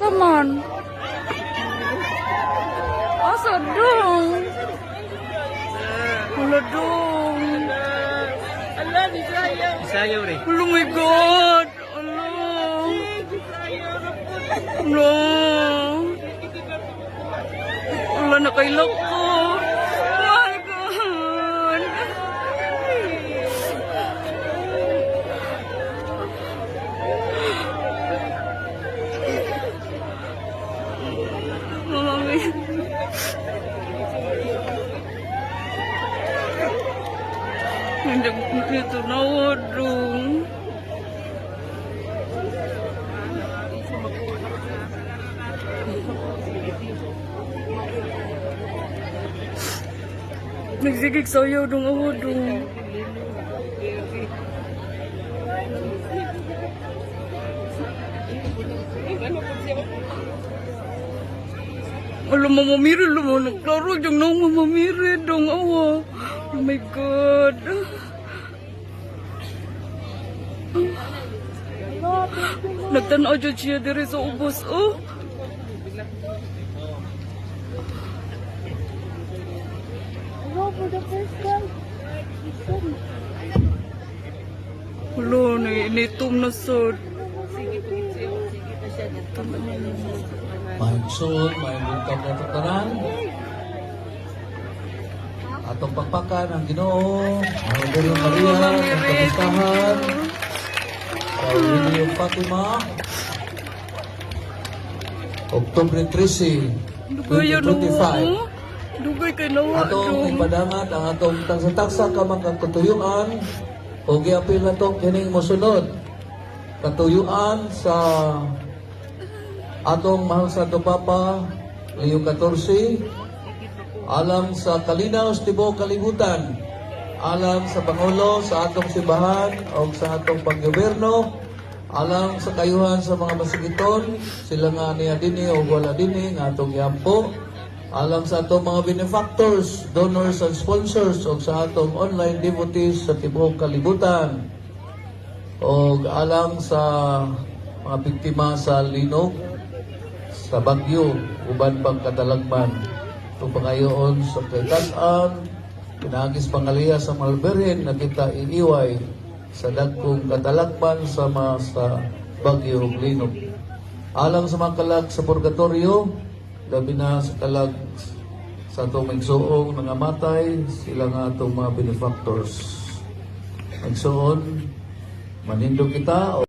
Taman. Asa dong? Wala dong. Allah, disayaw. Disayaw rin. Oh my God. Ala. Ala. Ala, nakailak ko. Oh my God. Mami. Hindi ito na wadong. Nagsigig sa'yo dong awadong. Alam mo, mamiri naman. Klaro dyan na mamiri dong awa. Oh my God. Nagtanaw dyan siya diri sa ubos, oh. For the first time. Wala, initom na sad. May soul, may bukab na tatanan. Atong pagpakan ang Ginoo, ang Birhen Maria, ang kapistahan, sa William Fatima, Oktubre 13, Dugay yan, 2025. Dugay kay nawa Atong dong. ipadangat ang atong taksa-taksa kamang katuyuan o giapil na itong kining mosunod. Katuyuan sa atong mahal sa Papa Leo 14, alam sa kalinaw sa tibuok kalibutan, alam sa Pangulo sa atong simbahan o sa atong paggoberno, alam sa kayuhan sa mga masigiton, sila nga niya dini o wala dini nga atong yampo, alam sa atong mga benefactors, donors and sponsors o sa atong online devotees sa tibuok kalibutan, o alam sa mga biktima sa linog, sa bagyo, uban pang katalagman. Ito pangayoon sa kaitan-an, pinagis pangaliya sa Malberhen na kita iniway sa dagkong katalagman sa bagyo ug linog. Alam sa mga kalag sa purgatorio, labi na sa kalag sa itong magsuong nangamatay, sila nga itong mga benefactors. Magsuon, manindo kita,